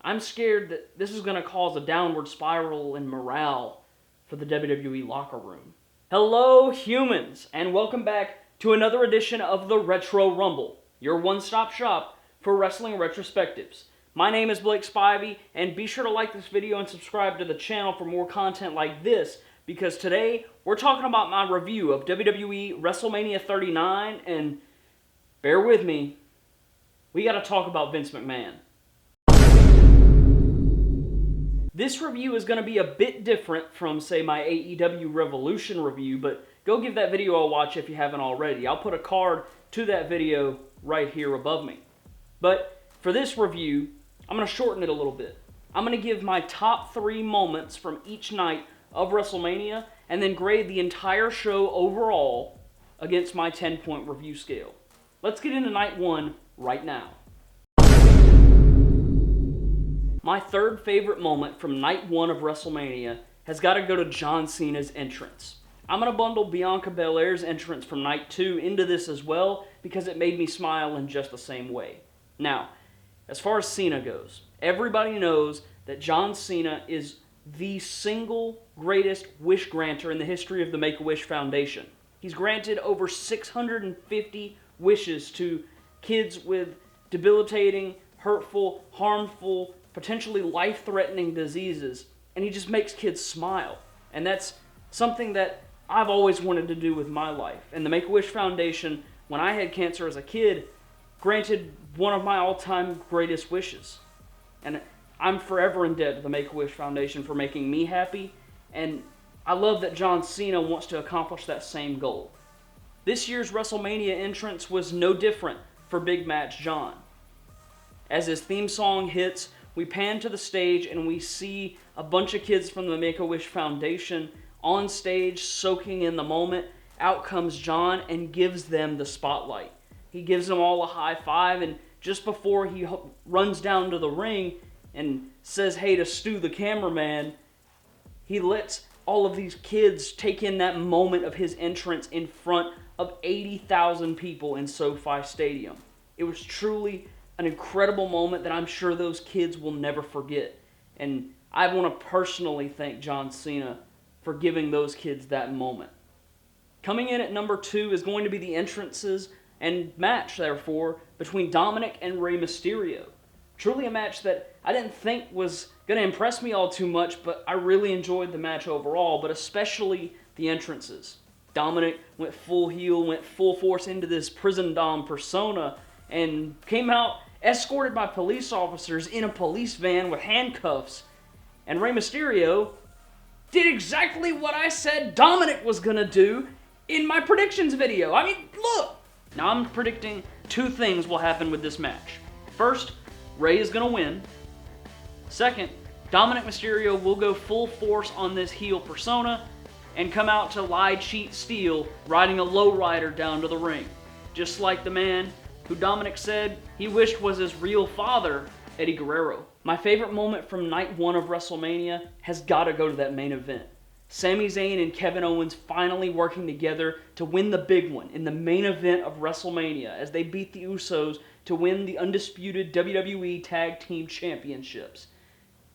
I'm scared that this is going to cause a downward spiral in morale for the WWE locker room. Hello, humans, and welcome back to another edition of the Retro Rumble, your one-stop shop for wrestling retrospectives. My name is Blake Spivey, and be sure to like this video and subscribe to the channel for more content like this, because today we're talking about my review of WWE WrestleMania 39, and bear with me, we got to talk about Vince McMahon. This review is going to be a bit different from, say, my AEW Revolution review, but go give that video a watch if you haven't already. I'll put a card to that video right here above me. But for this review, I'm going to shorten it a little bit. I'm going to give my top 3 moments from each night of WrestleMania and then grade the entire show overall against my 10-point review scale. Let's get into night 1 right now. My third favorite moment from night 1 of WrestleMania has got to go to John Cena's entrance. I'm going to bundle Bianca Belair's entrance from night 2 into this as well because it made me smile in just the same way. Now, as far as Cena goes, everybody knows that John Cena is the single greatest wish granter in the history of the Make-A-Wish Foundation. He's granted over 650 wishes to kids with debilitating, hurtful, harmful, potentially life-threatening diseases, and he just makes kids smile. And that's something that I've always wanted to do with my life. And the Make-A-Wish Foundation, when I had cancer as a kid, granted one of my all-time greatest wishes. And I'm forever in debt to the Make-A-Wish Foundation for making me happy, and I love that John Cena wants to accomplish that same goal. This year's WrestleMania entrance was no different for Big Match John. As his theme song hits, we pan to the stage and we see a bunch of kids from the Make-A-Wish Foundation on stage soaking in the moment. Out comes John and gives them the spotlight. He gives them all a high five, and just before he runs down to the ring and says hey to Stu the cameraman, he lets all of these kids take in that moment of his entrance in front of 80,000 people in SoFi Stadium. It was truly an incredible moment that I'm sure those kids will never forget. And I want to personally thank John Cena for giving those kids that moment. Coming in at number 2 is going to be the entrances and match, therefore, between Dominic and Rey Mysterio. Truly a match that I didn't think was going to impress me all too much, but I really enjoyed the match overall, but especially the entrances. Dominic went full heel, went full force into this prison dom persona, and came out escorted by police officers in a police van with handcuffs. And Rey Mysterio did exactly what I said Dominic was going to do in my predictions video. I mean, look! Now I'm predicting 2 things will happen with this match. First, Rey is going to win. Second, Dominic Mysterio will go full force on this heel persona and come out to lie, cheat, steal, riding a lowrider down to the ring. Just like the man who Dominic said he wished was his real father, Eddie Guerrero. My favorite moment from night 1 of WrestleMania has got to go to that main event. Sami Zayn and Kevin Owens finally working together to win the big one in the main event of WrestleMania as they beat the Usos to win the undisputed WWE Tag Team Championships.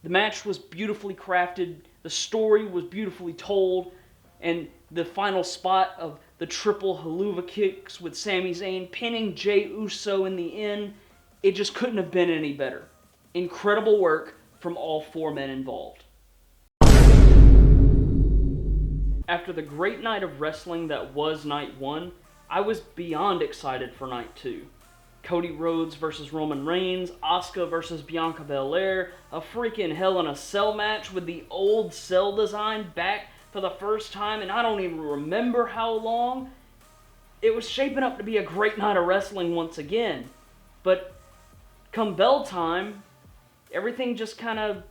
The match was beautifully crafted, the story was beautifully told, and the final spot of the triple haluva kicks with Sami Zayn pinning Jey Uso in the end, it just couldn't have been any better. Incredible work from all 4 men involved. After the great night of wrestling that was night 1, I was beyond excited for night 2. Cody Rhodes versus Roman Reigns, Asuka versus Bianca Belair, a freaking Hell in a Cell match with the old cell design back for the first time, and I don't even remember how long. It was shaping up to be a great night of wrestling once again. But come bell time, everything just kind of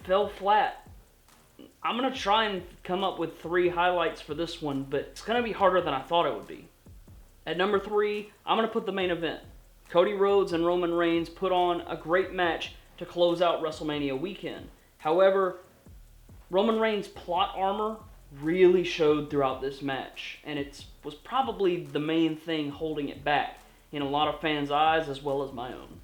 fell flat. I'm going to try and come up with 3 highlights for this one, but it's going to be harder than I thought it would be. At number 3, I'm going to put the main event. Cody Rhodes and Roman Reigns put on a great match to close out WrestleMania weekend. However, Roman Reigns' plot armor really showed throughout this match, and it was probably the main thing holding it back in a lot of fans' eyes as well as my own.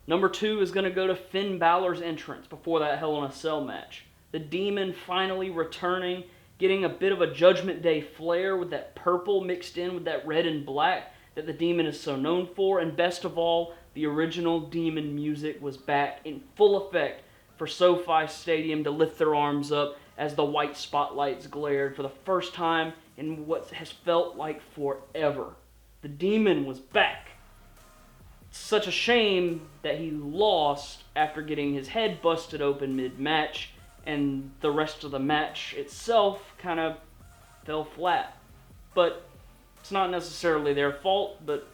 Number 2 is going to go to Finn Balor's entrance before that Hell in a Cell match. The Demon finally returning, getting a bit of a Judgment Day flair with that purple mixed in with that red and black that the Demon is so known for. And best of all, the original Demon music was back in full effect for SoFi Stadium to lift their arms up as the white spotlights glared for the first time in what has felt like forever. The Demon was back. It's such a shame that he lost after getting his head busted open mid-match, and the rest of the match itself kind of fell flat. But it's not necessarily their fault, but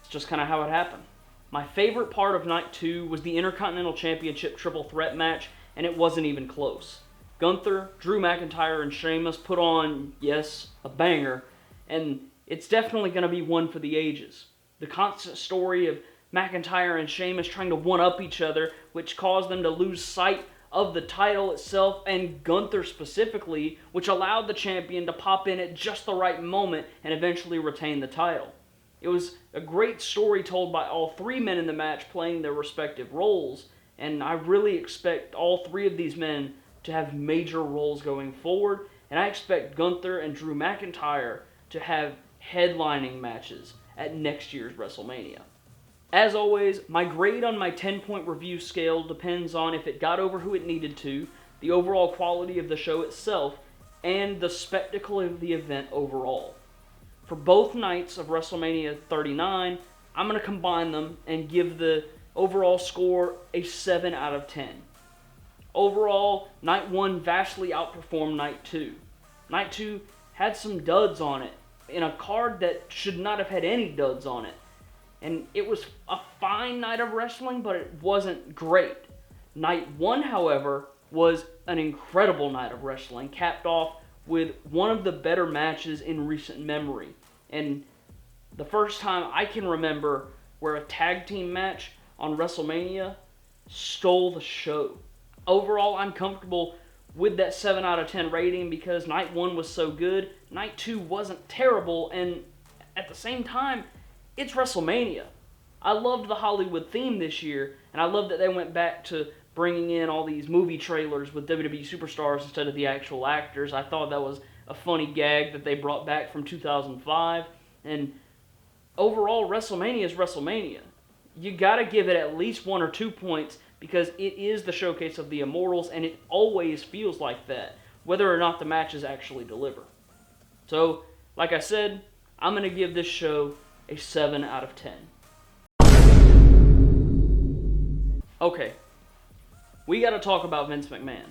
it's just kind of how it happened. My favorite part of Night 2 was the Intercontinental Championship Triple Threat match, and it wasn't even close. Gunther, Drew McIntyre, and Sheamus put on, yes, a banger, and it's definitely going to be one for the ages. The constant story of McIntyre and Sheamus trying to one-up each other, which caused them to lose sight of the title itself, and Gunther specifically, which allowed the champion to pop in at just the right moment and eventually retain the title. It was a great story told by all three men in the match playing their respective roles, and I really expect all three of these men to have major roles going forward, and I expect Gunther and Drew McIntyre to have headlining matches at next year's WrestleMania. As always, my grade on my 10-point review scale depends on if it got over who it needed to, the overall quality of the show itself, and the spectacle of the event overall. For both nights of WrestleMania 39, I'm going to combine them and give the overall score a 7 out of 10. Overall, Night 1 vastly outperformed Night 2. Night 2 had some duds on it, in a card that should not have had any duds on it. And it was a fine night of wrestling, but it wasn't great. Night 1, however, was an incredible night of wrestling, capped off with one of the better matches in recent memory. And the first time I can remember where a tag team match on WrestleMania stole the show. Overall, I'm comfortable with that 7 out of 10 rating because Night 1 was so good, Night 2 wasn't terrible, and at the same time, it's WrestleMania. I loved the Hollywood theme this year, and I love that they went back to bringing in all these movie trailers with WWE superstars instead of the actual actors. I thought that was a funny gag that they brought back from 2005, and overall, WrestleMania is WrestleMania. You gotta give it at least 1 or 2 points because it is the showcase of the Immortals, and it always feels like that, whether or not the matches actually deliver. So, like I said, I'm going to give this show a 7 out of 10. Okay, we got to talk about Vince McMahon.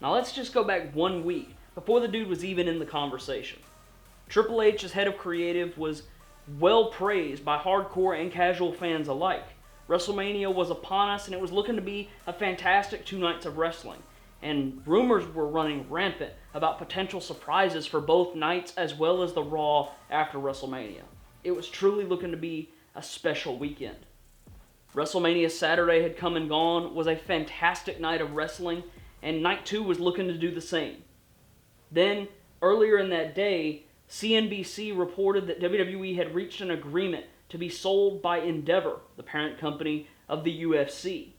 Now let's just go back 1 week, before the dude was even in the conversation. Triple H as head of creative was well praised by hardcore and casual fans alike. WrestleMania was upon us, and it was looking to be a fantastic 2 nights of wrestling. And rumors were running rampant about potential surprises for both nights as well as the Raw after WrestleMania. It was truly looking to be a special weekend. WrestleMania Saturday had come and gone, was a fantastic night of wrestling, and Night 2 was looking to do the same. Then, earlier in that day, CNBC reported that WWE had reached an agreement to be sold by Endeavor, the parent company of the UFC.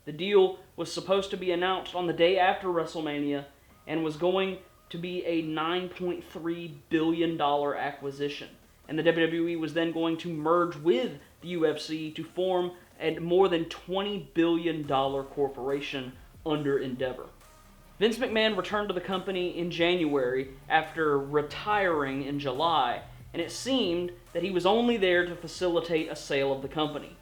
The deal was supposed to be announced on the day after WrestleMania and was going to be a $9.3 billion acquisition. And the WWE was then going to merge with the UFC to form a more than $20 billion corporation under Endeavor. Vince McMahon returned to the company in January after retiring in July, and it seemed that he was only there to facilitate a sale of the company.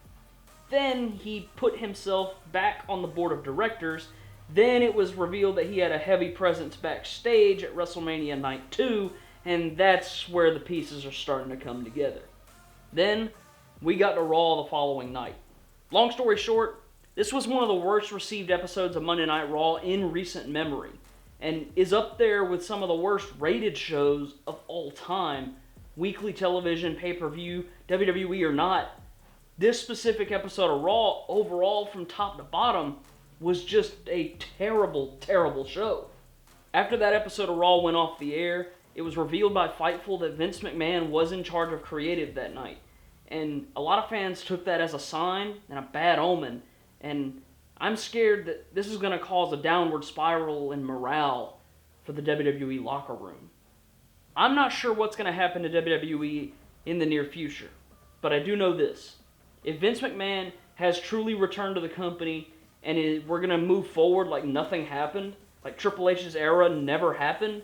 Then he put himself back on the board of directors. Then it was revealed that he had a heavy presence backstage at WrestleMania Night 2, and that's where the pieces are starting to come together. Then we got to Raw the following night. Long story short, this was one of the worst received episodes of Monday Night Raw in recent memory, and is up there with some of the worst rated shows of all time. Weekly television, pay-per-view, WWE or not, this specific episode of Raw, overall from top to bottom, was just a terrible, terrible show. After that episode of Raw went off the air, it was revealed by Fightful that Vince McMahon was in charge of creative that night. And a lot of fans took that as a sign and a bad omen, And I'm scared that this is going to cause a downward spiral in morale for the WWE locker room. I'm not sure what's going to happen to WWE in the near future, but I do know this. If Vince McMahon has truly returned to the company and we're going to move forward like nothing happened, like Triple H's era never happened,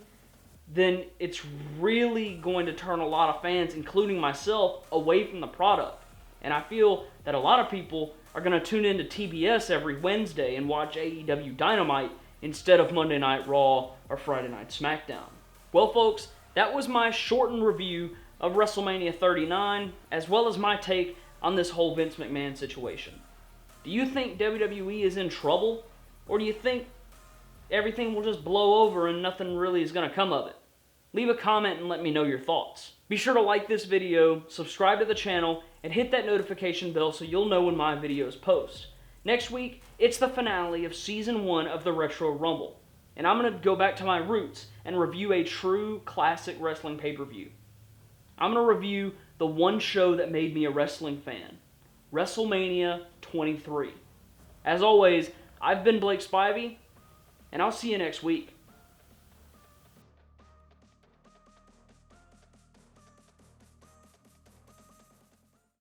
then it's really going to turn a lot of fans, including myself, away from the product. And I feel that a lot of people are going to tune into TBS every Wednesday and watch AEW Dynamite instead of Monday Night Raw or Friday Night SmackDown. Well, folks, that was my shortened review of WrestleMania 39, as well as my take on this whole Vince McMahon situation. Do you think WWE is in trouble? Or do you think everything will just blow over and nothing really is going to come of it? Leave a comment and let me know your thoughts. Be sure to like this video, subscribe to the channel, and hit that notification bell so you'll know when my videos post. Next week, it's the finale of Season 1 of the Retro Rumble, and I'm going to go back to my roots and review a true classic wrestling pay-per-view. I'm going to review the one show that made me a wrestling fan, WrestleMania 23. As always, I've been Blake Spivey, and I'll see you next week.